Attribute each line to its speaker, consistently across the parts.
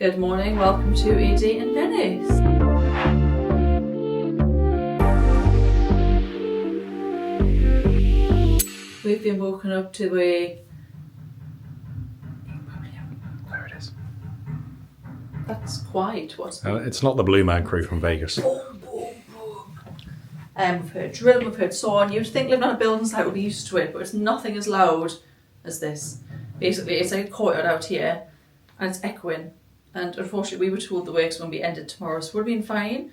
Speaker 1: Good morning, welcome to a day in Venice. We've been woken up to a...
Speaker 2: There it is.
Speaker 1: That's quiet, what's that?
Speaker 2: It's not the Blue Man Crew from Vegas.
Speaker 1: Boom, boom, boom. We've heard drill, we've heard saw, and you'd think living on a building site would be used to it, but it's nothing as loud as this. Basically, it's like a courtyard out here, and it's echoing. And unfortunately, we were told the works won't be ended tomorrow, so we're being fine.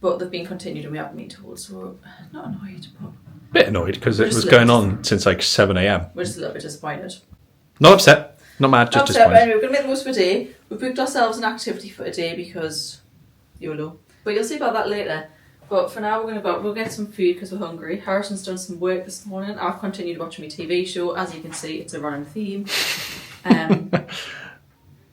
Speaker 1: But they've been continued and we haven't been told, so we're not annoyed, but...
Speaker 2: Bit annoyed, because it was going on since like 7 a.m.
Speaker 1: We're just a little bit disappointed.
Speaker 2: Not upset, not mad, just
Speaker 1: upset, but
Speaker 2: disappointed.
Speaker 1: anyway, we're going to make the most of a day. We've booked ourselves an activity for today because YOLO. But you'll see about that later. But for now, we'll get some food because we're hungry. Harrison's done some work this morning. I've continued watching my TV show. As you can see, it's a running theme.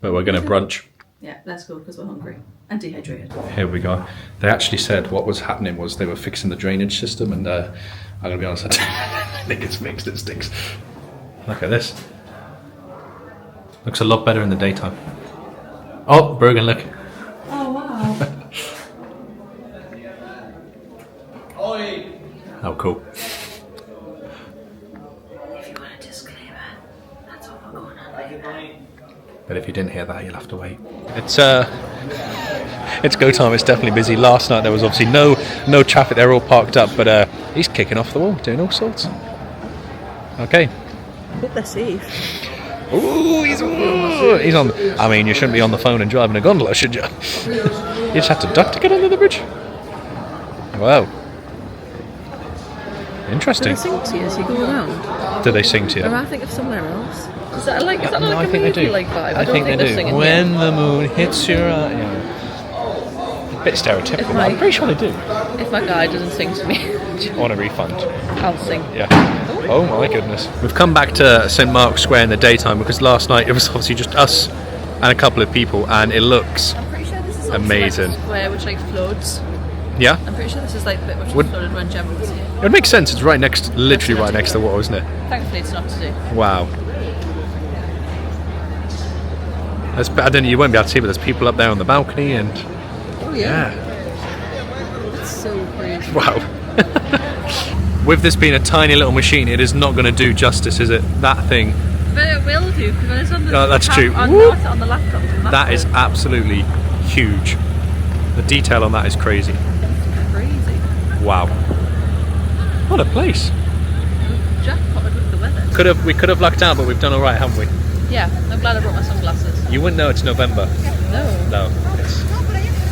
Speaker 2: But we're going to brunch.
Speaker 1: Yeah, let's go because we're hungry and dehydrated.
Speaker 2: Here we go. They actually said what was happening was they were fixing the drainage system, and I'm going to be honest, I think it's fixed, it stinks. Look at this. Looks a lot better in the daytime. Oh, Brogan, look.
Speaker 1: Oh, wow.
Speaker 2: How cool.
Speaker 1: If you want a disclaimer, that's what we're going on later.
Speaker 2: But if you didn't hear that, you'll have to wait. It's go time. It's definitely busy. Last night there was obviously no traffic. They're all parked up, but he's kicking off the wall, doing all sorts. Okay.
Speaker 1: Hope they're safe.
Speaker 2: Ooh, he's on. I mean, you shouldn't be on the phone and driving a gondola, should you? You just have to duck to get under the bridge. Wow. Interesting.
Speaker 1: Do they sing to you as you go around?
Speaker 2: Do they sing to you?
Speaker 1: Or I think of somewhere else. Is that like? Is that
Speaker 2: No,
Speaker 1: like
Speaker 2: I
Speaker 1: a
Speaker 2: think they
Speaker 1: movie
Speaker 2: do.
Speaker 1: like vibe?
Speaker 2: I think they
Speaker 1: they're
Speaker 2: do.
Speaker 1: singing
Speaker 2: When
Speaker 1: here.
Speaker 2: the moon hits your eye. Yeah. A bit stereotypical, but I'm pretty sure they do.
Speaker 1: If my guy doesn't sing to me,
Speaker 2: I want a refund.
Speaker 1: I'll sing.
Speaker 2: Yeah. Oh my goodness. We've come back to St. Mark's Square in the daytime because last night it was obviously just us and a couple of people, and it looks
Speaker 1: I'm pretty sure this is
Speaker 2: amazing.
Speaker 1: Like a square which like floats.
Speaker 2: Yeah.
Speaker 1: I'm pretty sure this is like the bit which floated when Gemma was here.
Speaker 2: It would make sense. It's right next, literally right next to the water, isn't it?
Speaker 1: Thankfully, it's not today.
Speaker 2: Wow. I don't know, you won't be able to see, but there's people up there on the balcony, and
Speaker 1: Oh yeah. It's so crazy.
Speaker 2: Wow. With this being a tiny little machine, it is not going to do justice, is it? That thing.
Speaker 1: But it will do because when it's on the
Speaker 2: That's true.
Speaker 1: on the laptop.
Speaker 2: That is absolutely huge. The detail on that is crazy.
Speaker 1: Crazy.
Speaker 2: Wow. What a place.
Speaker 1: Jackpotted with the weather.
Speaker 2: We could have lucked out, but we've done all right, haven't we?
Speaker 1: Yeah, I'm glad I brought my sunglasses.
Speaker 2: You wouldn't know it's November.
Speaker 1: No.
Speaker 2: No. It's...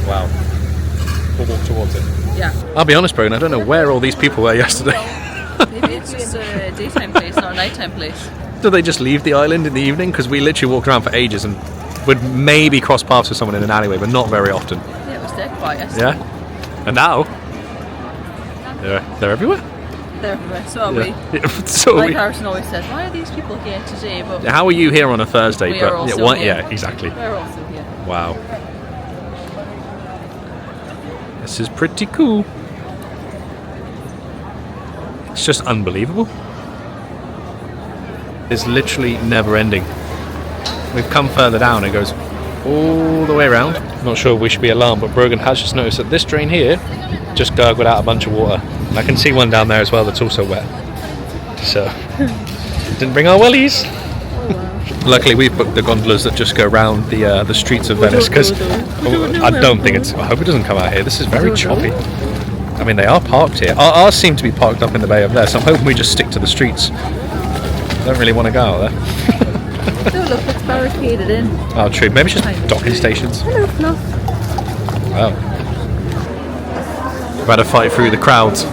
Speaker 2: Wow. We'll walk towards it.
Speaker 1: Yeah.
Speaker 2: I'll be honest, Brogan, I don't know where all these people were yesterday.
Speaker 1: Maybe it's just a daytime place, not a nighttime place.
Speaker 2: Do they just leave the island in the evening? Because we literally walked around for ages and would maybe cross paths with someone in an alleyway, but not very often.
Speaker 1: Yeah, it was dead quiet.
Speaker 2: Yeah? And now, they're everywhere.
Speaker 1: They're everywhere, so are
Speaker 2: Yeah.
Speaker 1: we.
Speaker 2: So
Speaker 1: Like
Speaker 2: we.
Speaker 1: Harrison always says, why are these people here today? But
Speaker 2: How are you here on a Thursday?
Speaker 1: We are also here.
Speaker 2: Yeah, exactly.
Speaker 1: we're also here.
Speaker 2: Wow. This is pretty cool. It's just unbelievable. It's literally never ending. We've come further down, it goes all the way around. Not sure if we should be alarmed, but Brogan has just noticed that this drain here just gurgled out a bunch of water. And I can see one down there as well that's also wet. So, didn't bring our wellies. Luckily we've booked the gondolas that just go around the streets of Venice, because I don't think it's... I hope it doesn't come out here. This is very choppy. I mean, they are parked here. Ours seem to be parked up in the bay over there, so I'm hoping we just stick to the streets. I don't really want to go out there.
Speaker 1: No, look, it's barricaded in.
Speaker 2: Oh, true. Maybe it's just docking stations.
Speaker 1: Hello, Fluff.
Speaker 2: Wow. We've had to fight through the crowds.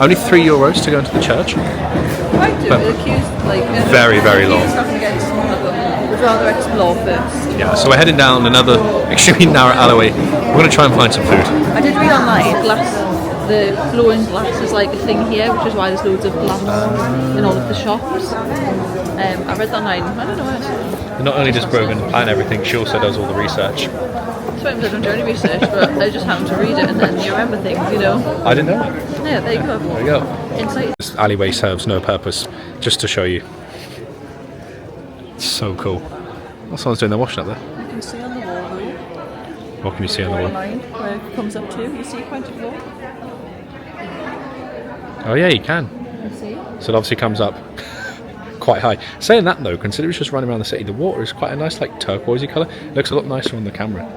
Speaker 2: Only €3 to go into the church.
Speaker 1: Quite do. The queue's like...
Speaker 2: Very, very long.
Speaker 1: It's not going to get smaller, but we'd rather explore first.
Speaker 2: Yeah, so we're heading down another extremely narrow alleyway. We're going to try and find some food.
Speaker 1: I did read online, the flowing glass is like a thing here, which is why there's loads of glass in all of the shops. I read that online. I don't know where I saw it.
Speaker 2: Not only does Brogan plan everything, she also does all the research.
Speaker 1: Sometimes I don't do any research, but I just happen to read it and then you remember things, you know.
Speaker 2: I didn't know.
Speaker 1: Yeah, there you go.
Speaker 2: There you go.
Speaker 1: Insight.
Speaker 2: This alleyway serves no purpose, just to show you. It's so cool. Oh, someone's doing their washing up there.
Speaker 1: can see on the wall though.
Speaker 2: What can you see on the wall?
Speaker 1: Line where it comes up to. You see quite a lot.
Speaker 2: Oh yeah, you can.
Speaker 1: You see?
Speaker 2: So it obviously comes up quite high. Saying that though, consider it's just running around the city. The water is quite a nice, like turquoisey colour. It looks a lot nicer on the camera.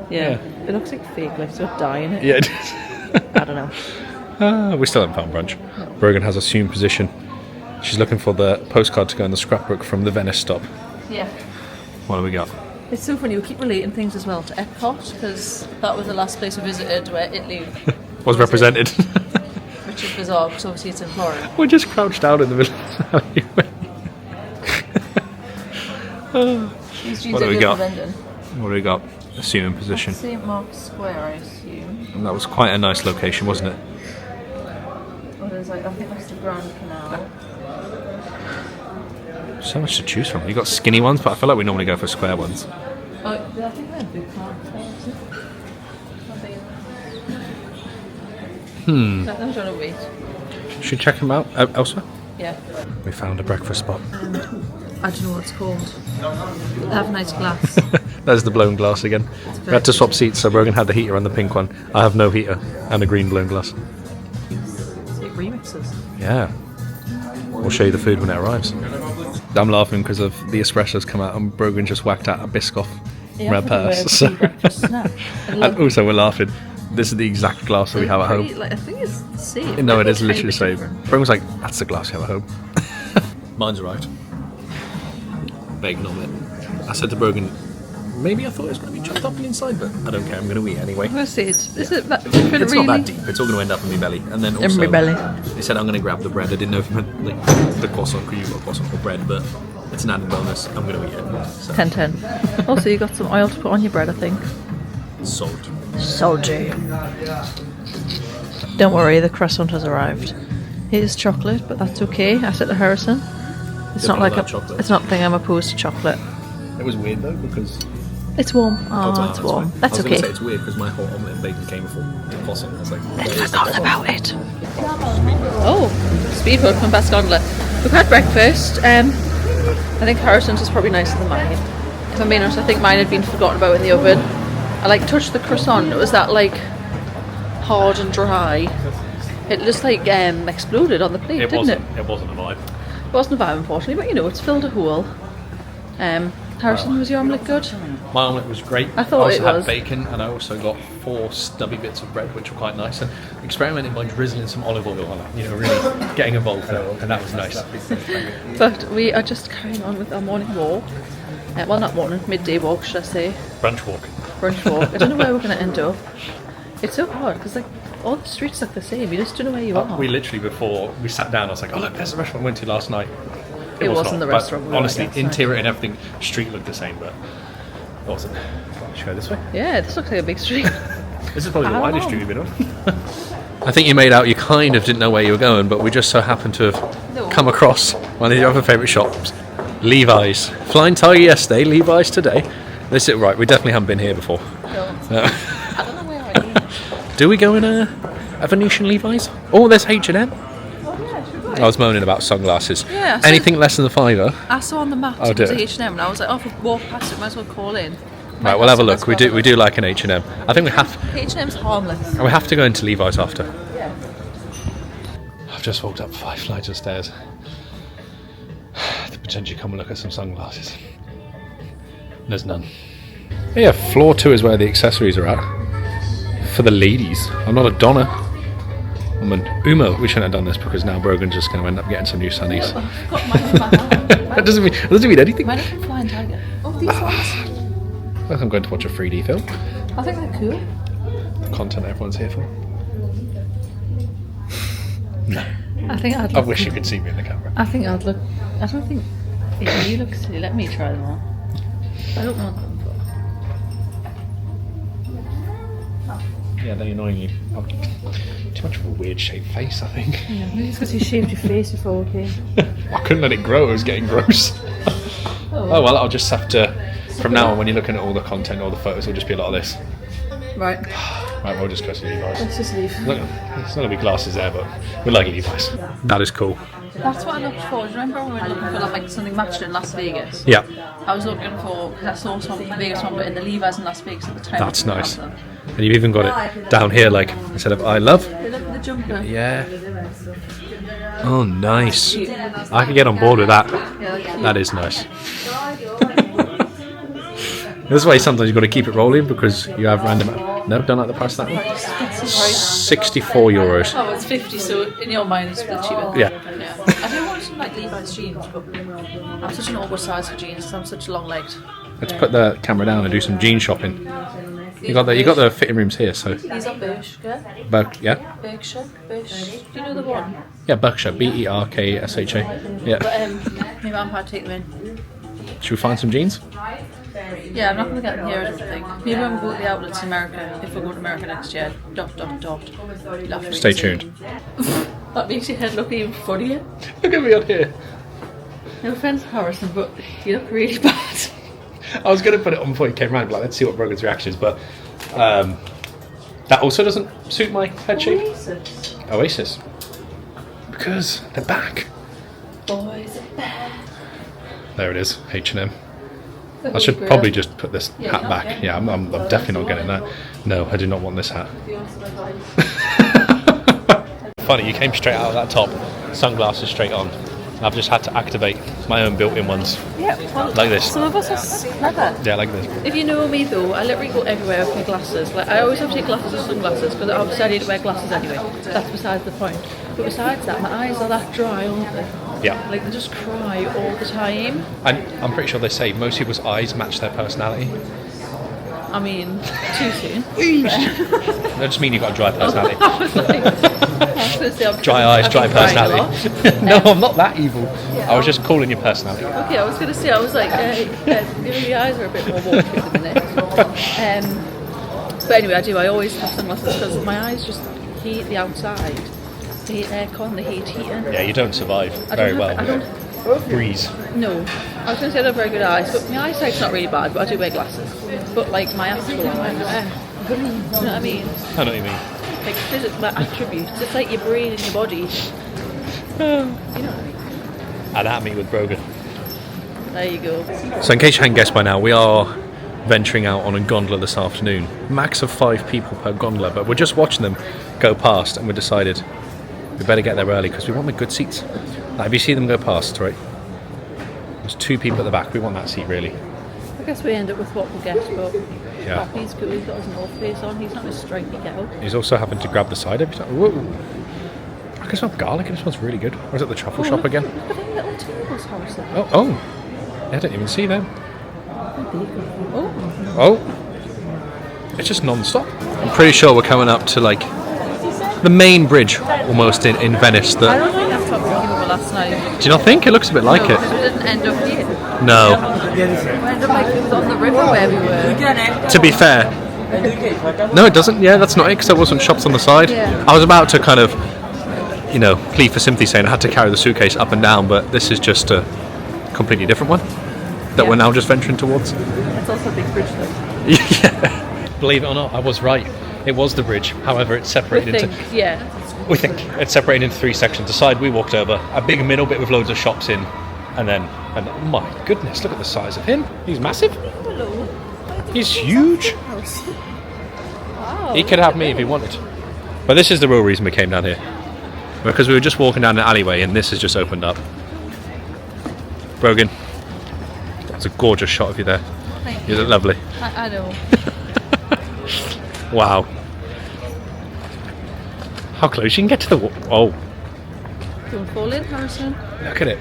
Speaker 1: Yeah. It looks like fake, like it's got dye in it.
Speaker 2: Yeah, it is.
Speaker 1: I don't know.
Speaker 2: We still haven't found brunch. No. Brogan has assumed position. She's looking for the postcard to go in the scrapbook from the Venice stop.
Speaker 1: Yeah.
Speaker 2: What do we got?
Speaker 1: It's so funny, we keep relating things as well to Epcot, because that was the last place we visited where Italy
Speaker 2: was represented.
Speaker 1: Which is bizarre, because obviously it's in Florida.
Speaker 2: We're just crouched out in the middle of the alleyway. What do we got? What do we got? Assuming position.
Speaker 1: St. Mark's Square, I assume.
Speaker 2: And that was quite a nice location, wasn't it?
Speaker 1: Well, there's like, I think that's the Grand Canal.
Speaker 2: So much to choose from. You got skinny ones, but I feel like we normally go for square ones.
Speaker 1: Oh, I think they're big parks. I'm trying to wait.
Speaker 2: Should we check them out elsewhere?
Speaker 1: Yeah.
Speaker 2: We found a breakfast spot.
Speaker 1: I don't know what it's called. They have a nice glass.
Speaker 2: There's the blown glass again. We had to swap seats, so Brogan had the heater on the pink one. I have no heater and a green blown glass.
Speaker 1: It's like remixes.
Speaker 2: Yeah. We'll show you the food when it arrives. I'm laughing because of the espresso's come out and Brogan just whacked out a Biscoff red purse. So. And also we're laughing. This is the exact glass that we have at home.
Speaker 1: Like, I think it's the same.
Speaker 2: No, it is literally the same. Brogan's like, that's the glass you have at home. Mine's arrived. Bacon omelette. I said to Brogan, maybe I thought it was going to be chopped up on the inside, but I don't care, I'm going to eat anyway.
Speaker 1: I'm going to say, is it that different?
Speaker 2: It's
Speaker 1: really?
Speaker 2: not that deep, it's all going to end up in my belly. And then also,
Speaker 1: in my belly.
Speaker 2: They said I'm going to grab the bread. I didn't know if it meant like, the croissant, because you've got croissant or bread, but it's an added bonus. I'm going to eat it. So.
Speaker 1: 10-10. Also, you got some oil to put on your bread, I think.
Speaker 2: Salt.
Speaker 1: Salty. Don't worry, the croissant has arrived. It is chocolate, but that's okay. I said to Harrison, it's not like it's not a thing I'm opposed to chocolate.
Speaker 2: It was weird though because
Speaker 1: it's warm. Oh, it's warm. That's okay.
Speaker 2: I was going to say it's weird because my whole omelette and bacon came before the croissant. I was like,
Speaker 1: let's forgot about it. Oh, speedboat from past Gondola. We've had breakfast. I think Harrison's is probably nicer than mine. If I'm being honest, I think mine had been forgotten about in the oven. I like touched the croissant. It was that like hard and dry. It just like exploded on the plate, didn't it?
Speaker 2: It wasn't a vibe.
Speaker 1: It wasn't a vibe, unfortunately, but you know, it's filled a hole. Harrison, was your omelette good?
Speaker 2: My omelette was great.
Speaker 1: I thought it was.
Speaker 2: I also had bacon and I also got 4 stubby bits of bread, which were quite nice. And experimented by drizzling some olive oil on it, you know, really getting involved there, and that was nice.
Speaker 1: But we are just carrying on with our morning walk. Well, not morning, midday walk, should I say?
Speaker 2: Brunch walk.
Speaker 1: Brunch walk. I don't know where we're going to end up. It's so hard because like all the streets look the same. You just don't know where you are.
Speaker 2: We literally, before we sat down, I was like, "Oh look, there's the restaurant we went to last night."
Speaker 1: It wasn't the restaurant.
Speaker 2: Honestly, interior and everything, street looked the same, but it wasn't. Should we go this way?
Speaker 1: Yeah, this looks like a big street.
Speaker 2: This is probably the widest street we've been on. I think you made out you kind of didn't know where you were going, but we just so happened to have come across one of your other favourite shops, Levi's. Flying Tiger yesterday, Levi's today. This is right. We definitely haven't been here before.
Speaker 1: No. I don't know where I am.
Speaker 2: Do we go in a Venetian Levi's? Oh, there's H&M. I was moaning about sunglasses.
Speaker 1: Yeah,
Speaker 2: anything less than a £5.
Speaker 1: I saw on the map it was H&M, and I was like, "Oh, if we walk past it, might as well call in."
Speaker 2: Right, we'll have a look. We do like an H&M. I think we have.
Speaker 1: H&M's harmless.
Speaker 2: And we have to go into Levi's after.
Speaker 1: Yeah.
Speaker 2: I've just walked up 5 flights of stairs to potentially come and look at some sunglasses. There's none. Yeah, floor 2 is where the accessories are at for the ladies. I'm not a Donna. I'm an Uma. We shouldn't have done this because now Brogan's just going to end up getting some new sunnies. That doesn't mean anything.
Speaker 1: Mine are from Flying Tiger. Oh, these ones.
Speaker 2: I'm going to watch a 3D film.
Speaker 1: I think they're cool.
Speaker 2: The content everyone's here for. No.
Speaker 1: I
Speaker 2: wish you could see me in the camera.
Speaker 1: I think I'd look. I don't think. If you look silly, let me try them on. I don't want them.
Speaker 2: Yeah, they annoyingly. Too much of a weird shaped face, I think.
Speaker 1: Yeah, maybe it's because you shaved your face before we came.
Speaker 2: I couldn't let it grow, it was getting gross. Oh well, I'll just have to. From now on, when you're looking at all the content, all the photos, it'll just be a lot of this.
Speaker 1: Right.
Speaker 2: Right, we'll just go to Levi's.
Speaker 1: Let's just leave.
Speaker 2: Look, there's not going to be glasses there, but we like Levi's. That is cool.
Speaker 1: That's what I looked for. Do you remember when we were looking for like something matched in Las Vegas?
Speaker 2: Yeah.
Speaker 1: I was looking for, because I saw some Vegas one, but in the Levi's in Las Vegas at the time.
Speaker 2: That's nice. And you've even got it down here, like, instead of I love.
Speaker 1: They look at the jumper.
Speaker 2: Yeah. Oh, nice. I can get on board with that. That is nice. This way sometimes you've got to keep it rolling because you have random... No, don't like the price of that one? €64.
Speaker 1: Oh, it's 50, so in your mind it's a bit cheaper.
Speaker 2: Yeah.
Speaker 1: I do want some like Levi's jeans, but I'm such an awkward size for jeans because I'm such long-legged.
Speaker 2: Let's put the camera down and do some jean shopping. You got the fitting rooms here, so...
Speaker 1: These are Bershka.
Speaker 2: Yeah?
Speaker 1: Berkshire. Do you know the one?
Speaker 2: Yeah, Berkshire. Berksha. Yeah.
Speaker 1: But my mum had to take them in.
Speaker 2: Should we find some jeans?
Speaker 1: Yeah, I'm not going to get them here, I don't think. Maybe when we go to the outlets in America, if we go to America next year, ...
Speaker 2: Stay tuned.
Speaker 1: That makes your head look even funnier.
Speaker 2: Look at me on here.
Speaker 1: No offence, Harrison, but you look really bad.
Speaker 2: I was going to put it on before you came round, like, let's see what Brogan's reaction is, but that also doesn't suit my head shape. Oasis. Because they're back.
Speaker 1: Boys are back.
Speaker 2: There it is, H&M. I should probably just put this hat back. Yeah, I'm definitely not getting that. No, I do not want this hat. Funny, you came straight out of that top, sunglasses straight on. I've just had to activate my own built-in ones.
Speaker 1: Yeah, well,
Speaker 2: like this.
Speaker 1: Some of us are clever.
Speaker 2: Yeah, like this.
Speaker 1: If you know me though, I literally go everywhere with my glasses. Like I always have to take glasses or sunglasses because obviously I need to wear glasses anyway. That's besides the point. But besides that, my eyes are that dry, aren't they?
Speaker 2: Yeah.
Speaker 1: Like they just cry all the time.
Speaker 2: And I'm pretty sure they say most people's eyes match their personality.
Speaker 1: I mean, too soon.
Speaker 2: That just mean you've got a dry personality.
Speaker 1: Dry
Speaker 2: eyes, dry personality. No, I'm not that evil. Yeah. I was just calling your personality.
Speaker 1: Okay, I was going to say, I was like, the eyes are a bit more watery at the minute. But anyway, I always have sunglasses because my eyes just hate the outside. They hate aircon, they hate heating.
Speaker 2: Yeah, you don't survive very well with breeze.
Speaker 1: No. I was going to say I don't have very good eyes, but my eyesight's not really bad, but I do wear glasses. But like my actual eyes, you know what I mean?
Speaker 2: I know what you mean.
Speaker 1: Like physical attributes, it's like your brain and your body. You know what I mean?
Speaker 2: Anatomy with Brogan.
Speaker 1: There you go.
Speaker 2: So in case you hadn't guessed by now, we are venturing out on a gondola this afternoon. Max of 5 people per gondola, but we're just watching them go past and we decided we better get there early because we want the good seats. Like, if you see them go past, right? There's 2 people at the back. We want that seat, really.
Speaker 1: I guess we end up with what we get, but
Speaker 2: yeah.
Speaker 1: Poppy's cool. He's got his North Face on. He's not a striky girl.
Speaker 2: He's also happened to grab the side every time. Whoa! I can smell garlic and it smells really good. Or is it the truffle shop again?
Speaker 1: Look at them little tables, Harrison.
Speaker 2: Oh! I didn't even see them.
Speaker 1: Oh!
Speaker 2: It's just non-stop. I'm pretty sure we're coming up to like the main bridge almost in Venice.
Speaker 1: I don't think that's what we came over last night.
Speaker 2: Do you not think? It looks a bit like it.
Speaker 1: Because we didn't end up here.
Speaker 2: No.
Speaker 1: We ended up like it was on the river where we were.
Speaker 2: To be fair. No, it doesn't. Yeah, that's not it because there wasn't shops on the side.
Speaker 1: Yeah.
Speaker 2: I was about to kind of, plead for sympathy saying I had to carry the suitcase up and down, but this is just a completely different one that we're now just venturing towards.
Speaker 1: It's also a big bridge though.
Speaker 2: Yeah. Believe it or not, I was right. It was the bridge. However, it's separated into... We think it's separated into 3 sections. The side we walked over, a big middle bit with loads of shops in, and my goodness, look at the size of him. He's massive. He's huge.
Speaker 1: Wow.
Speaker 2: He could have me if he wanted. But this is the real reason we came down here. Because we were just walking down an alleyway and this has just opened up. Brogan, that's a gorgeous shot of you there.
Speaker 1: Thank
Speaker 2: You look lovely.
Speaker 1: I know.
Speaker 2: Wow. How close you can get to the wall. Oh.
Speaker 1: Don't fall in, Harrison.
Speaker 2: Look at it.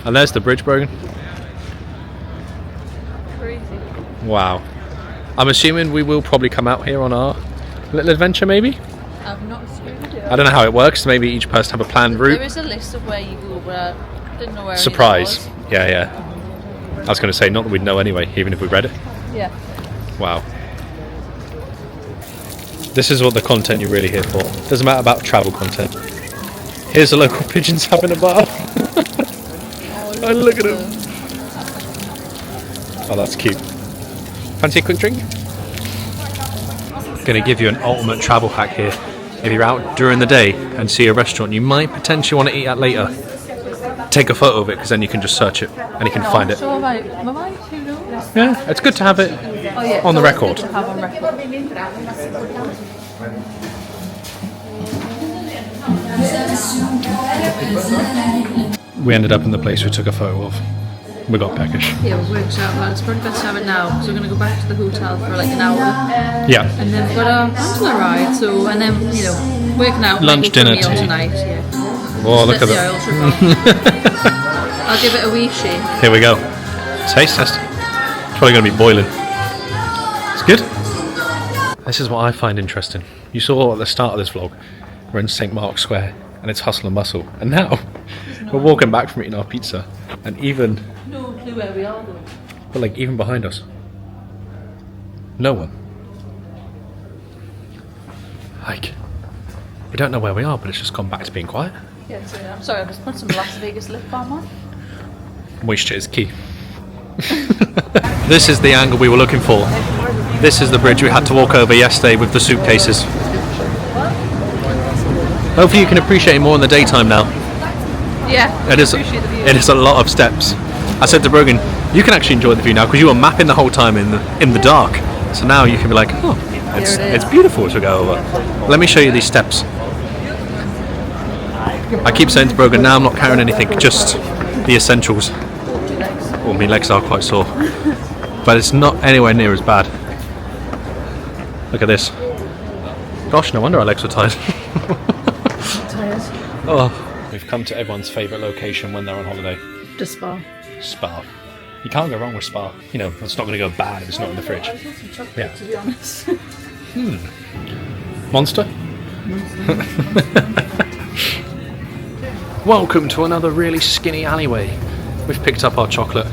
Speaker 2: And there's the bridge, Brogan.
Speaker 1: Crazy.
Speaker 2: Wow. I'm assuming we will probably come out here on our little adventure, maybe?
Speaker 1: I've not seen it.
Speaker 2: I don't know how it works. Maybe each person have a planned route.
Speaker 1: There is a list of where you go, but I didn't know where
Speaker 2: Surprise.
Speaker 1: it was.
Speaker 2: Yeah. I was going to say, not that we'd know anyway, even if we read it.
Speaker 1: Yeah.
Speaker 2: Wow. This is what the content you're really here for. Doesn't matter about travel content. Here's the local pigeons having a bath. Oh, look at him. Oh, that's cute. Fancy a quick drink? Going to give you an ultimate travel hack here. If you're out during the day and see a restaurant you might potentially want to eat at later, take a photo of it because then you can just search it and you can find it. Yeah, it's good to have it on the record. We ended up in the place we took a photo of. We got peckish.
Speaker 1: Yeah, we worked out that it's probably best to have it now because we're going to go back to the hotel for like an hour.
Speaker 2: Yeah.
Speaker 1: And then we've got our gondola ride, so, and then, you know, working out.
Speaker 2: Lunch, dinner, tea.
Speaker 1: Tonight, yeah.
Speaker 2: Oh, look at that.
Speaker 1: I'll give it a wee shake.
Speaker 2: Here we go. Taste test. It's probably going to be boiling. It's good. This is what I find interesting. You saw at the start of this vlog, we're in St. Mark's Square and it's hustle and bustle. And now we're walking back from eating our pizza and even...
Speaker 1: No clue where we are though.
Speaker 2: But like even behind us, no one. Like, we don't know where we are, but it's just gone back to being quiet.
Speaker 1: Yeah, so, I'm sorry, I just put some Las Vegas lip balm on.
Speaker 2: Moisture is key. This is the angle we were looking for. This is the bridge we had to walk over yesterday with the suitcases. Hopefully you can appreciate it more in the daytime now.
Speaker 1: Yeah,
Speaker 2: it is a lot of steps. I said to Brogan, you can actually enjoy the view now because you were mapping the whole time in the dark. So now you can be like, oh, it's beautiful as we go over. Let me show you these steps. I keep saying to Brogan, now I'm not carrying anything, just the essentials. Well, my legs are quite sore, but it's not anywhere near as bad. Look at this. Gosh, no wonder our legs were tired. Oh, we've come to everyone's favourite location when they're on holiday.
Speaker 1: The spa.
Speaker 2: Spa. You can't go wrong with spa. You know, it's not going to go bad if it's not in the fridge.
Speaker 1: I want some chocolate, to be honest.
Speaker 2: Monster? Welcome to another really skinny alleyway. We've picked up our chocolate.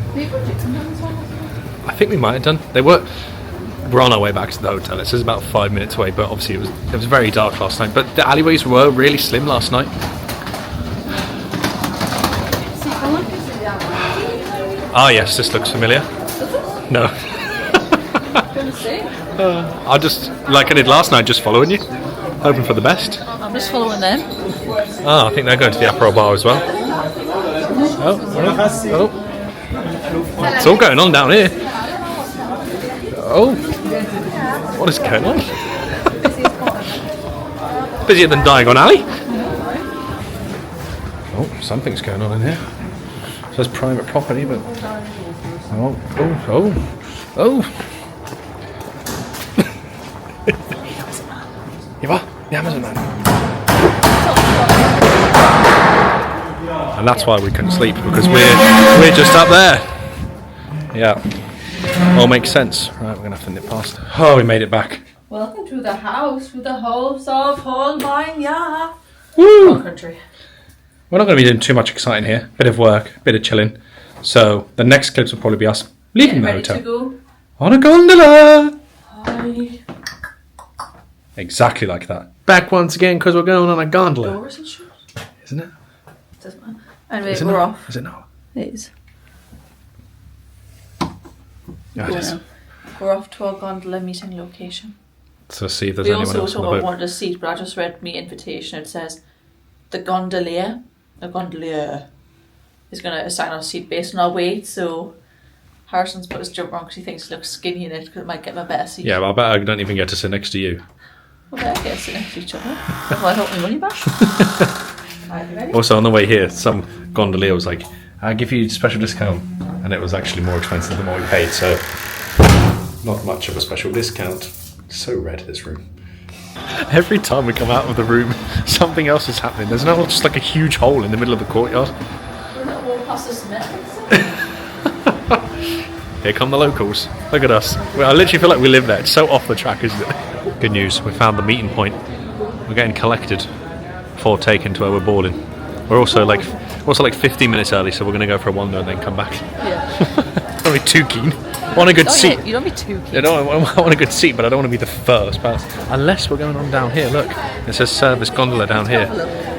Speaker 2: I think we might have done. We're on our way back to the hotel. This is about 5 minutes away, but obviously it was very dark last night. But the alleyways were really slim last night. Ah yes, this looks familiar. No. I'll just, like I did last night, just following you, hoping for the best.
Speaker 1: I'm just following them.
Speaker 2: Ah, I think they're going to the Apero bar as well. Oh. It's all going on down here. Oh. What is going on? Busier than dying on alley. Oh, something's going on in here. It says private property, but... Oh. You are? The Amazon man. And that's why we couldn't sleep, because we're just up there. Yeah. All makes sense. Right, we're going to have to nip past. Oh, we made it back.
Speaker 1: Welcome to the house with the house of Holbein.
Speaker 2: Woo!
Speaker 1: Country.
Speaker 2: We're not going to be doing too much exciting here. Bit of work, bit of chilling. So the next clips will probably be us leaving the hotel.
Speaker 1: To go.
Speaker 2: On a gondola!
Speaker 1: Hi.
Speaker 2: Exactly like that. Back once again because we're going on a gondola.
Speaker 1: Door isn't shut.
Speaker 2: Isn't it?
Speaker 1: Doesn't matter. Anyway, we're off.
Speaker 2: Is it not?
Speaker 1: It is.
Speaker 2: Yeah, it is.
Speaker 1: We're off to our gondola meeting location.
Speaker 2: So see if there's anyone else on the boat.
Speaker 1: We also wanted a seat, but I just read my invitation. It says the gondolier is going to assign our seat based on our weight. So Harrison's put his jumper on because he thinks he looks skinny in it because it might get my better seat.
Speaker 2: Yeah, well, I bet I don't even get to sit next to you.
Speaker 1: Well, I get to sit next to each other. Well, I hope my money back.
Speaker 2: Also, on the way here, some gondolier was like, I'll give you a special discount. And it was actually more expensive than what we paid, so not much of a special discount. So red, this room. Every time we come out of the room, something else is happening. There's now just like a huge hole in the middle of the courtyard.
Speaker 1: We're not walking past the cement.
Speaker 2: Here come the locals. Look at us. I literally feel like we live there. It's so off the track, isn't it? Good news, we found the meeting point. We're getting collected before taken to where we're boarding. We're also like 15 minutes early, so we're going to go for a wander and then come back.
Speaker 1: Yeah.
Speaker 2: Don't be too keen. I want a good seat.
Speaker 1: You don't be too keen.
Speaker 2: I want a good seat, but I don't want to be the first person. Unless we're going on down here. Look, it says service gondola down here.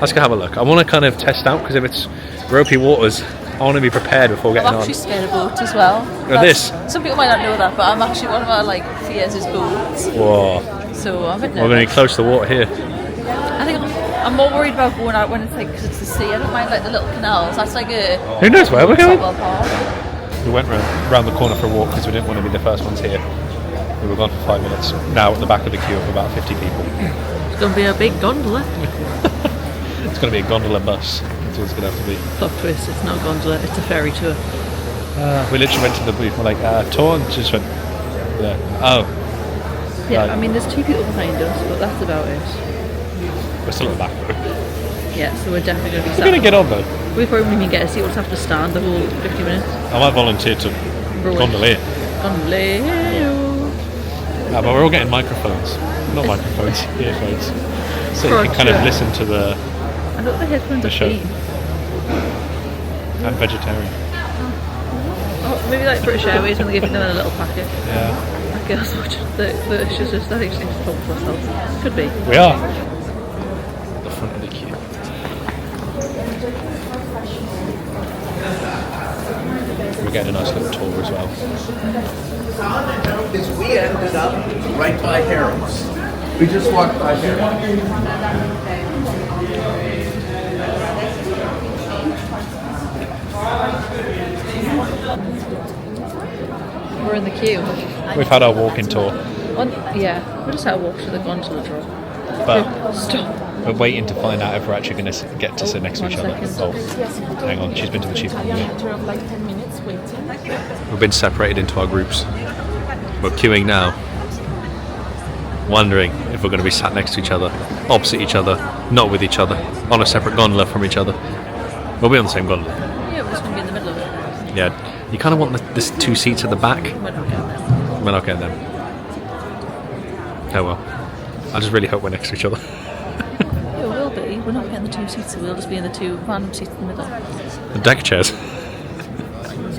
Speaker 2: Let's go have a look. I want to kind of test out, because if it's ropey waters, I want to be prepared before getting
Speaker 1: I'm
Speaker 2: on.
Speaker 1: actually scared of boats as well.
Speaker 2: This?
Speaker 1: Some people might not know that, but I'm actually one of my like fears is boats.
Speaker 2: Whoa.
Speaker 1: So I'm a bit
Speaker 2: We're going to be close to the water here.
Speaker 1: I think I'm more worried about going out when it's like, because it's the sea. I don't mind like the little canals. That's like a...
Speaker 2: Who knows where we're going?
Speaker 1: Park.
Speaker 2: We went round the corner for a walk because we didn't want to be the first ones here. We were gone for 5 minutes. Now at the back of the queue of about 50 people.
Speaker 1: It's going to be a big gondola.
Speaker 2: It's going to be a gondola bus. That's what it's going to have to be.
Speaker 1: Plot twist, it's not a gondola, it's a ferry tour.
Speaker 2: We literally went to the booth. We're like, tour, and just went, yeah. Oh.
Speaker 1: Yeah,
Speaker 2: Right.
Speaker 1: I mean, there's 2 people behind us, but that's about it.
Speaker 2: We're still at the back though.
Speaker 1: Yeah, so we're definitely going to be
Speaker 2: We're going to get on though.
Speaker 1: We probably won't even get a seat, we'll just have to stand the whole 50 minutes.
Speaker 2: I might volunteer to gondolier. But we're all getting microphones. Not microphones, earphones. So you can kind of listen to the
Speaker 1: I thought the headphones are
Speaker 2: show.
Speaker 1: clean.
Speaker 2: I'm vegetarian.
Speaker 1: Oh, maybe like British Airways when they're giving them a little packet.
Speaker 2: Yeah.
Speaker 1: That girl's watching the she's just, I think she's talking to ourselves. Could be.
Speaker 2: We are. The front of the queue. We're getting a nice little tour as well.
Speaker 3: We ended up right by Harris. We just walked by Harris.
Speaker 1: We're in the queue.
Speaker 2: We've had our walking tour,
Speaker 1: Yeah, we just had a walk to the gondola drop.
Speaker 2: but
Speaker 1: Stop.
Speaker 2: we're waiting to find out if we're actually going to get to sit next to each other.
Speaker 1: 1 second.
Speaker 2: Oh, hang on, she's been to the chief.
Speaker 4: Like 10 minutes waiting.
Speaker 2: We've been separated into our groups. We're queuing now, wondering if we're going to be sat next to each other, opposite each other, not with each other, on a separate gondola from each other. We'll be on the same gondola.
Speaker 1: Yeah, we're just going to be in the middle of it.
Speaker 2: Yeah, you kind of want this 2 seats at the back.
Speaker 1: We're not getting there.
Speaker 2: We're not getting them. Oh well. I just really hope we're next to each other.
Speaker 1: Yeah, we will be. We're not getting the 2 seats, so we'll just be in the 2 random seats in the middle.
Speaker 2: The deck chairs.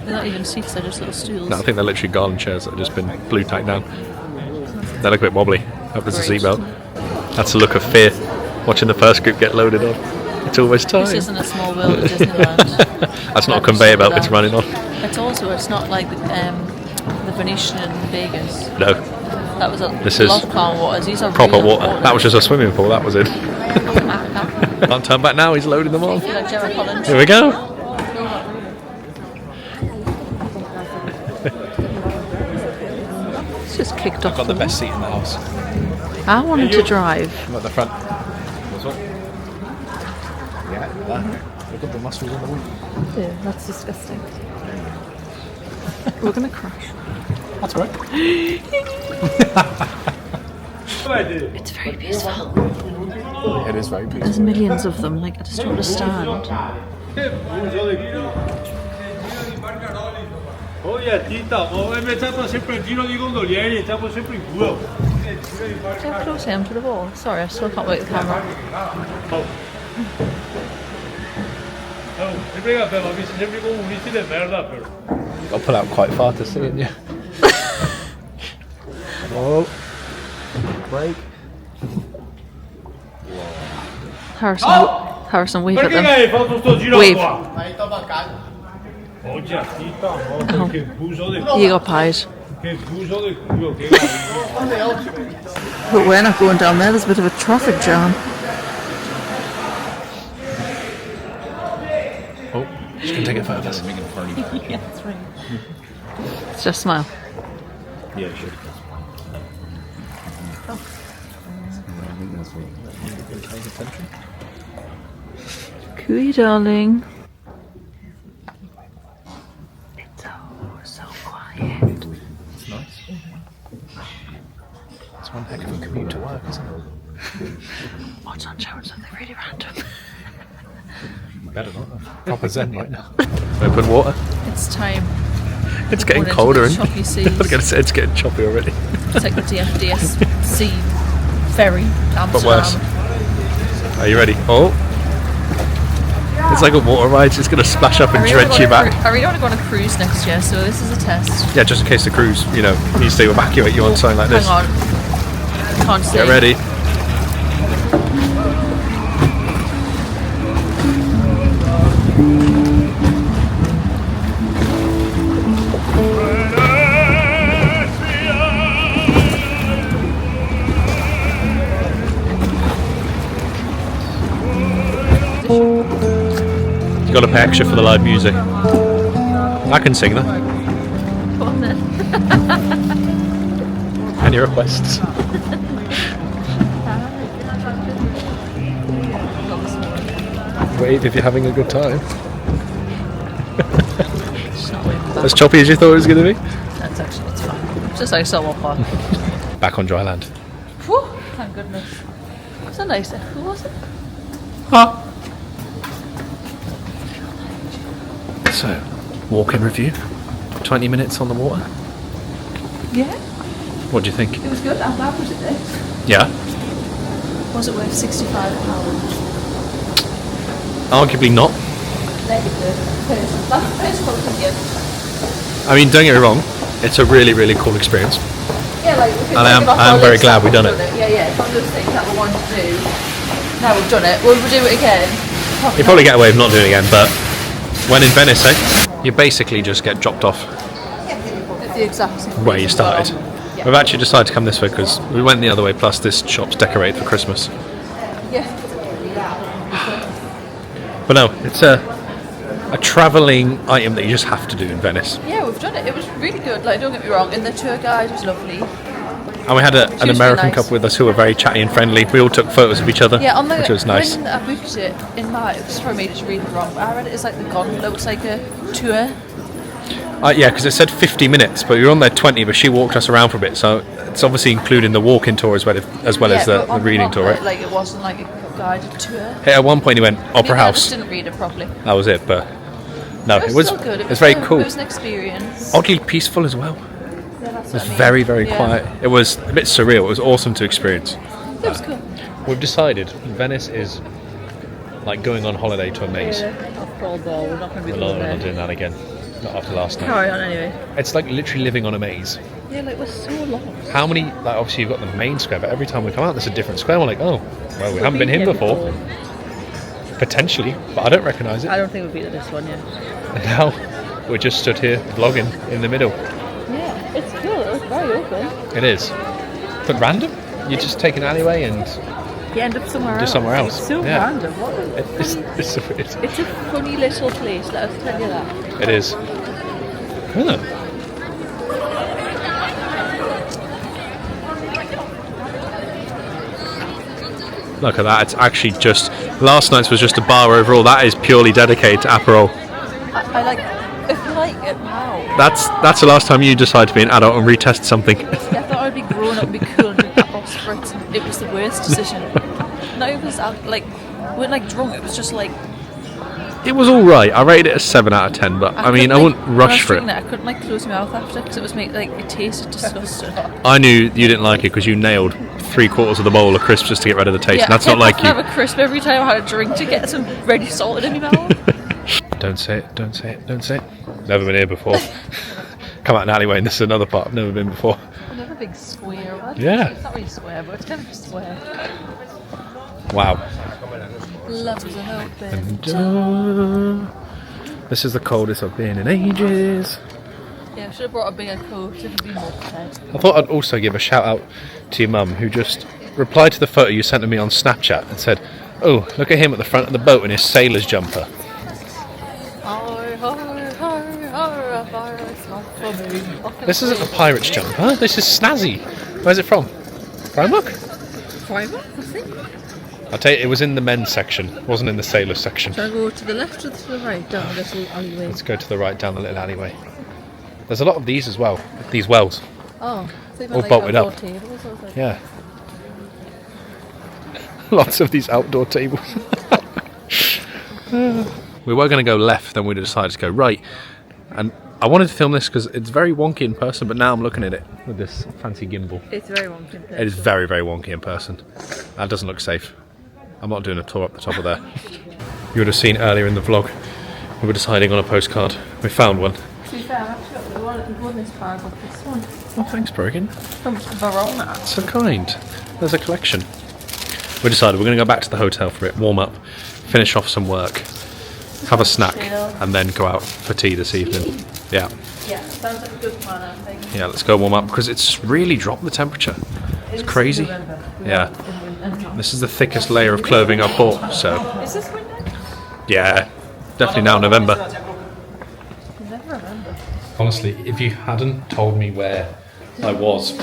Speaker 1: They're not even seats, they're just little stools.
Speaker 2: No, I think they're literally garland chairs that have just been glue tacked down. They look a bit wobbly. Hope there's a
Speaker 1: Great.
Speaker 2: seatbelt. That's a look of fear. Watching the first group get loaded on. It's almost time.
Speaker 1: This isn't a small world at Disneyland.
Speaker 2: That's not a conveyor belt it's running on.
Speaker 1: It's also, it's not like the Venetian in Vegas.
Speaker 2: No,
Speaker 1: That was a
Speaker 2: This is
Speaker 1: lot of calm waters. These are
Speaker 2: proper
Speaker 1: real
Speaker 2: water. That was just a swimming pool, that was it.
Speaker 1: I
Speaker 2: Can't turn back now, he's loading them on.
Speaker 1: feel like Gemma Collins.
Speaker 2: Here we go.
Speaker 1: It's just kicked off.
Speaker 2: Got the best seat in the house.
Speaker 1: I wanted to drive.
Speaker 2: I'm at the front. This one? Yeah, that. Look at the muscles on the wheel.
Speaker 1: Yeah, that's disgusting. We're gonna crash.
Speaker 2: That's right.
Speaker 1: It's very beautiful.
Speaker 2: It is very beautiful.
Speaker 1: There's millions of them. Like I just don't understand. How close I am to the wall. Sorry, I still can't work the camera.
Speaker 2: Got to pull out quite far to see it, yeah. Oh. Break.
Speaker 1: Harrison, Harrison, wave at them. Wave. You got pies. But we're not going down there. There's a bit of a traffic jam.
Speaker 2: Oh, she's going to take it further.
Speaker 1: Yeah, that's right. Just smile.
Speaker 2: Yeah, sure.
Speaker 1: Cooey, darling. It's so quiet.
Speaker 2: It's nice. It's one heck of a commute to work, isn't it?
Speaker 1: What's on showing something really random?
Speaker 2: Better not. Proper zen right now. Open water.
Speaker 1: It's time.
Speaker 2: It's getting
Speaker 1: Going into
Speaker 2: colder,
Speaker 1: the
Speaker 2: isn't
Speaker 1: choppy
Speaker 2: it?
Speaker 1: seas.
Speaker 2: I was going to say it's getting choppy already.
Speaker 1: It's like the DFDS sea ferry. Amsterdam.
Speaker 2: But worse. Are you ready? Oh. It's like a water ride. It's going to splash up and drench you back.
Speaker 1: I really want to go on a cruise next year, so this is a test.
Speaker 2: Yeah, just in case the cruise, needs to evacuate you on something like this.
Speaker 1: Hang on. Can't see.
Speaker 2: Get ready. Got to pay extra for the live music. I can sing though.
Speaker 1: Go on then.
Speaker 2: Any requests? Wave if you're having a good time. As choppy as you thought it was going to be?
Speaker 1: That's actually, it's fine. Just like someone part.
Speaker 2: Back on dry land.
Speaker 1: Whew, thank goodness. It's a nice who was it?
Speaker 2: Huh. So, walk-in review. 20 minutes on the water.
Speaker 1: Yeah,
Speaker 2: What do you think?
Speaker 1: it was good. How bad was it then?
Speaker 2: Yeah.
Speaker 1: Was it worth £65?
Speaker 2: Arguably not.
Speaker 1: Negative. Personal opinion.
Speaker 2: I mean, don't get me wrong. It's a really, really cool experience.
Speaker 1: Yeah, like,
Speaker 2: And I am very glad we've done it.
Speaker 1: Yeah, it's one of those things that we wanted to do. Now we've done it. Will we do it again?
Speaker 2: You probably get away with not doing it again, but when in Venice, you basically just get dropped off
Speaker 1: It's the exact same
Speaker 2: where you
Speaker 1: reason as
Speaker 2: started.
Speaker 1: well. Yeah.
Speaker 2: We've actually decided to come this way because we went the other way, plus this shop's decorated for Christmas.
Speaker 1: Yeah.
Speaker 2: But no, it's a travelling item that you just have to do in Venice.
Speaker 1: Yeah, we've done it. It was really good. Like, don't get me wrong. And the tour guide was lovely.
Speaker 2: And we had an
Speaker 1: really
Speaker 2: American
Speaker 1: nice.
Speaker 2: couple with us who were very chatty and friendly. We all took photos of each other,
Speaker 1: Yeah, on the
Speaker 2: which was nice.
Speaker 1: when I booked it in my, this probably made it just read it wrong. But I read it as like the Gondola. It was like a tour.
Speaker 2: Yeah, because it said 50 minutes, but we were on there 20, but she walked us around for a bit, so it's obviously including the walk-in tour as well as
Speaker 1: Yeah,
Speaker 2: the
Speaker 1: but on
Speaker 2: reading tour, right?
Speaker 1: Like, it wasn't like a guided tour.
Speaker 2: Hey, at one point he went, Opera
Speaker 1: Maybe I
Speaker 2: House.
Speaker 1: just didn't read it properly.
Speaker 2: That was it, but no,
Speaker 1: It was still good.
Speaker 2: it was very cool.
Speaker 1: It was an experience.
Speaker 2: Oddly peaceful as well.
Speaker 1: Yeah, that's
Speaker 2: It was
Speaker 1: what I mean.
Speaker 2: very, very
Speaker 1: Yeah.
Speaker 2: quiet. It was a bit surreal. It was awesome to experience.
Speaker 1: It was cool.
Speaker 2: We've decided Venice is like going on holiday to a maze.
Speaker 1: After all, though, we're not going to be
Speaker 2: We're not doing that again. Not after last night.
Speaker 1: Carry on anyway.
Speaker 2: It's like literally living on a maze.
Speaker 1: Yeah, like, we're so lost.
Speaker 2: How many, like obviously you've got the main square, but every time we come out there's a different square. We're like, oh, well, we haven't been here before. Potentially, but I don't recognise it.
Speaker 1: I don't think we've been to this one yet.
Speaker 2: And now we're just stood here vlogging in the middle.
Speaker 1: Yeah, it's cool. It's very open.
Speaker 2: It is. But random. You just take an alleyway and
Speaker 1: You end up somewhere
Speaker 2: Just
Speaker 1: else.
Speaker 2: somewhere else.
Speaker 1: It's so
Speaker 2: Yeah.
Speaker 1: random. What a
Speaker 2: it's
Speaker 1: funny-
Speaker 2: weird.
Speaker 1: It's a funny little place, let us tell you that.
Speaker 2: It is. Yeah. Look at that, it's actually just, last night's was just a bar overall, that is purely dedicated to Aperol.
Speaker 1: I like it now.
Speaker 2: That's the last time you decided to be an adult and retest something.
Speaker 1: I thought I'd be grown up and be cool and drink apple spritz. And it was the worst decision. No, it was like, we weren't like drunk, it was just like...
Speaker 2: It was alright, I rated it a 7 out of 10, but I mean, I
Speaker 1: couldn't,
Speaker 2: wouldn't rush for it.
Speaker 1: I couldn't like close my mouth after because it was it tasted disgusting.
Speaker 2: I knew you didn't like it because you nailed 3/4 of the bowl of crisps just to get rid of the taste,
Speaker 1: Yeah,
Speaker 2: and that's not like
Speaker 1: I
Speaker 2: you.
Speaker 1: have a crisp every time I had a drink to get some ready salted in my mouth.
Speaker 2: Don't say it, don't say it, don't say it. Never been here before. Come out an alleyway and this is another part I've never been before.
Speaker 1: Another big square one.
Speaker 2: Yeah.
Speaker 1: It's not really square, but it's kind of a square.
Speaker 2: Wow.
Speaker 1: Love is an open.
Speaker 2: This is the coldest I've been in ages.
Speaker 1: Yeah, I should have brought a bigger coat to be more prepared.
Speaker 2: I thought I'd also give a shout out to your mum who just replied to the photo you sent to me on Snapchat and said, oh, look at him at the front of the boat in his sailor's jumper. This isn't a pirate's jumper, this is snazzy. Where's it from? Primark?
Speaker 1: Primark, I think.
Speaker 2: I'll tell you, it was in the men's section, it wasn't in the sailor section.
Speaker 1: Shall I go to the left or to the right down this little alleyway?
Speaker 2: Let's go to the right down the little alleyway. There's a lot of these as well, these wells.
Speaker 1: Oh, so
Speaker 2: All bolted up.
Speaker 1: Tables, or something.
Speaker 2: Yeah. Lots of these outdoor tables. We were going to go left, then we decided to go right. And I wanted to film this because it's very wonky in person, but now I'm looking at it with this fancy gimbal.
Speaker 1: It's very wonky.
Speaker 2: It is very, very wonky in person. That doesn't look safe. I'm not doing a tour up the top of there. You would have seen earlier in the vlog, we were deciding on a postcard. We found one.
Speaker 1: To be fair, I've actually got the one that won this bag of this one.
Speaker 2: Oh, thanks, Brogan.
Speaker 1: From Verona.
Speaker 2: So kind. There's a collection. We decided we're going to go back to the hotel for it, warm up, finish off some work, have a snack, and then go out for tea this evening. Yeah.
Speaker 1: Yeah, sounds like a good plan, I think.
Speaker 2: Yeah, let's go warm up because it's really dropped the temperature. It's crazy. Yeah. This is the thickest layer of clothing I've bought, so
Speaker 1: Is this window?
Speaker 2: yeah. Definitely now November.
Speaker 1: Never remember.
Speaker 2: Honestly, if you hadn't told me where I was,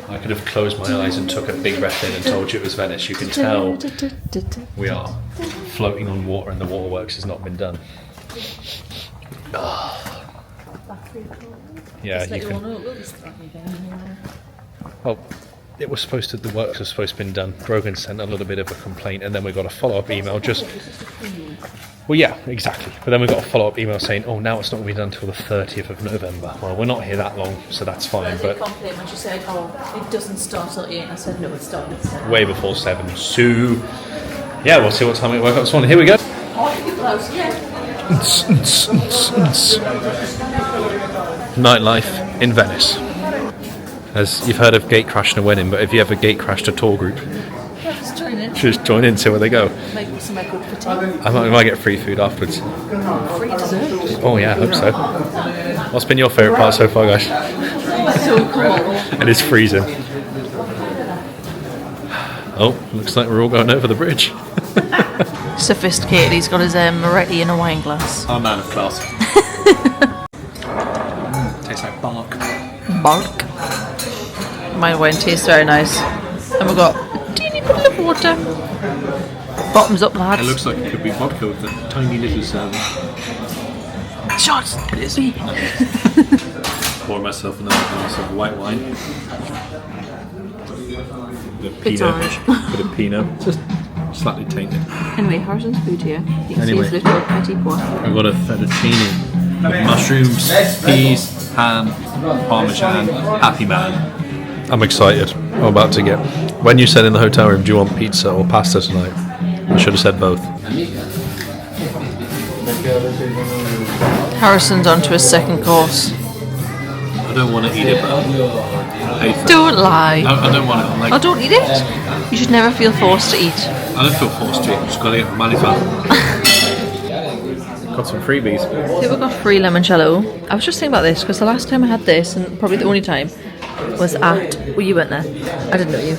Speaker 2: I could have closed my eyes and took a big breath in and told you it was Venice. You can tell we are floating on water and the waterworks has not been done. Yeah, you can. Well, it was supposed to. The works were supposed to have been done. Brogan sent a little bit of a complaint, and then we got a follow-up email. Well, yeah, exactly. But then we got a follow-up email saying, "Oh, now it's not going to be done until the 30th of November." Well, we're not here that long, so that's fine. But
Speaker 1: complaint when she said, "Oh, it doesn't start till 8," and I said, "No, it started at 7."
Speaker 2: Way before 7. So, yeah, we'll see what time we work up this morning. Here we go. Nightlife in Venice. As you've heard of gate crashing a wedding, but if you ever gate crashed a tour group,
Speaker 1: Just join in.
Speaker 2: just join in, see where they go.
Speaker 1: Make some good for tea.
Speaker 2: I might get free food afterwards.
Speaker 1: Free dessert.
Speaker 2: Oh yeah, I hope so. What's been your favourite part so far, guys?
Speaker 1: So cool.
Speaker 2: It is freezing. Oh, looks like we're all going over the bridge.
Speaker 1: Sophisticated. He's got his Moretti in a wine glass.
Speaker 2: Our man of class. Tastes like bark.
Speaker 1: Bark. My wine tastes very nice. And we've got a teeny bit of water. Bottoms up, lads.
Speaker 2: It looks like it could be vodka with a tiny little serving.
Speaker 1: Shots. It is me.
Speaker 2: Pour myself another glass of white wine.
Speaker 1: It's orange.
Speaker 2: Bit of Pinot. Just slightly tainted.
Speaker 1: Anyway, Harrison's food here. You can
Speaker 2: Anyway.
Speaker 1: see his little petit pois.
Speaker 2: I've got a fettuccine with mushrooms, peas, ham, parmesan. Happy man. I'm excited. I'm about to get. When you said in the hotel room, do you want pizza or pasta tonight? I should have said both.
Speaker 1: Harrison's on to his second course.
Speaker 2: I don't want to eat it, but I pay for it.
Speaker 1: Don't lie.
Speaker 2: No, I don't want it. I'm like,
Speaker 1: Oh, don't eat it. You should never feel forced to eat.
Speaker 2: I don't feel forced to. Just got to get money for Got some freebies.
Speaker 1: Okay, we've got free limoncello. I was just thinking about this because the last time I had this, and probably the only time, was at. Well, you weren't there. I didn't know you.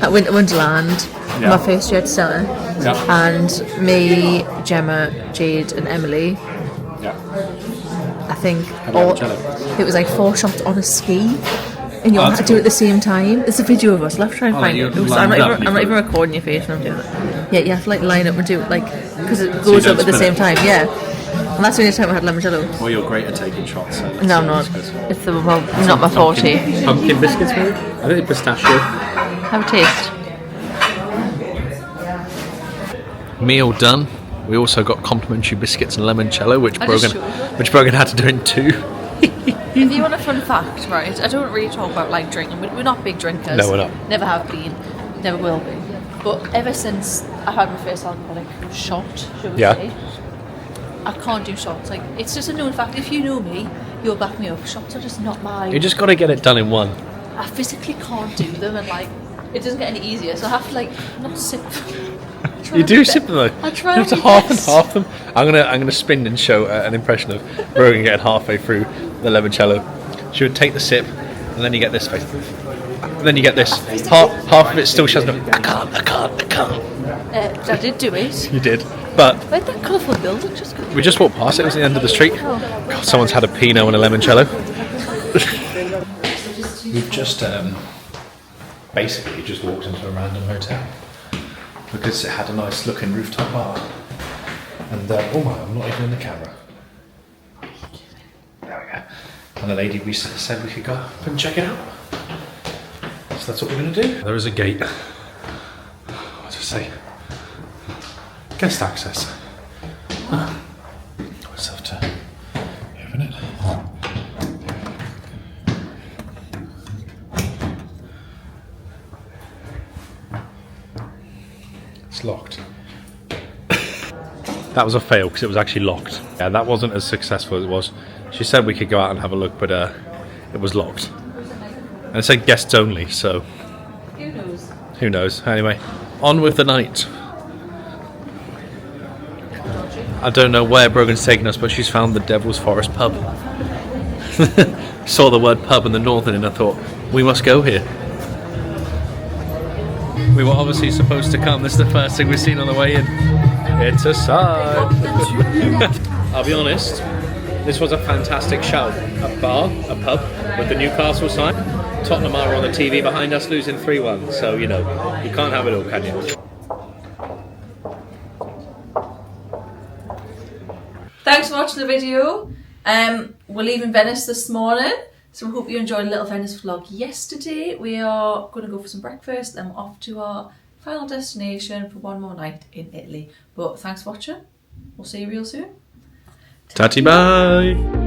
Speaker 1: At Wonderland.
Speaker 2: Yeah.
Speaker 1: My first year at Stella.
Speaker 2: Yeah.
Speaker 1: And me, Gemma, Jade, and Emily.
Speaker 2: Yeah.
Speaker 1: I think
Speaker 2: limoncello.
Speaker 1: it was like 4 shots on a ski, and you all had to do it at the same time. There's a video of us. Let's try and find
Speaker 2: you
Speaker 1: it. I'm
Speaker 2: line
Speaker 1: not,
Speaker 2: it up
Speaker 1: even, I'm not even recording your face when I'm doing it. Yeah, you have to like line up and do it like because it goes
Speaker 2: don't
Speaker 1: up at the
Speaker 2: spin
Speaker 1: same
Speaker 2: it.
Speaker 1: time. Yeah, and that's the only time I had limoncello.
Speaker 2: Well, you're great at taking shots. So
Speaker 1: No, I'm not. It's the well, not my forte.
Speaker 2: Pumpkin biscuits, maybe? I think pistachio.
Speaker 1: Have a taste. Meal
Speaker 2: Done. We also got complimentary biscuits and limoncello, which
Speaker 1: I just
Speaker 2: Brogan had to do in 2.
Speaker 1: If you want a fun fact, right? I don't really talk about like drinking. We're not big drinkers.
Speaker 2: No, we're not.
Speaker 1: Never have been. Never will be. But ever since I had my first alcoholic shot, shall we
Speaker 2: Yeah.
Speaker 1: say, I can't do shots. Like it's just a known fact. If you know me, you'll back me up. Shots are just not my.
Speaker 2: You just got to get it done in 1.
Speaker 1: I physically can't do them, and like it doesn't get any easier. So I have to like not sip.
Speaker 2: You do sip them though.
Speaker 1: I try
Speaker 2: You have to
Speaker 1: my
Speaker 2: half and
Speaker 1: best.
Speaker 2: half them. I'm gonna spin and show an impression of Brogan getting halfway through the limoncello. She would take the sip, and then you get this face, and then you get this. Half of it still she has no. I can't.
Speaker 1: I did do it.
Speaker 2: You did, but
Speaker 1: Where'd that colourful building just go?
Speaker 2: we just walked past. It was the end of the street. God, someone's had a Pinot and a limoncello. We've just basically just walked into a random hotel because it had a nice looking rooftop bar. And oh my, I'm not even in the camera. There we go. And the lady we said we could go up and check it out. So that's what we're going to do. There is a gate. What does it say? Guest access. I just have to open it. It's locked. That was a fail because it was actually locked. Yeah, that wasn't as successful as it was. She said we could go out and have a look, but it was locked. And it said guests only, so
Speaker 1: Who knows?
Speaker 2: who knows. Anyway, on with the night. I don't know where Brogan's taking us, but she's found the Devil's Forest pub. Saw the word pub in the northern and I thought, we must go here. We were obviously supposed to come. This is the first thing we've seen on the way in. It's a sign. I'll be honest, this was a fantastic show. A bar, a pub with the Newcastle sign. Tottenham are on the TV behind us losing 3-1, so you know, you can't have it all, can you?
Speaker 1: Thanks for watching the video. We're leaving Venice this morning, so we hope you enjoyed a little Venice vlog yesterday. We are going to go for some breakfast, then we're off to our final destination for one more night in Italy. But thanks for watching. We'll see you real soon.
Speaker 2: Tati bye!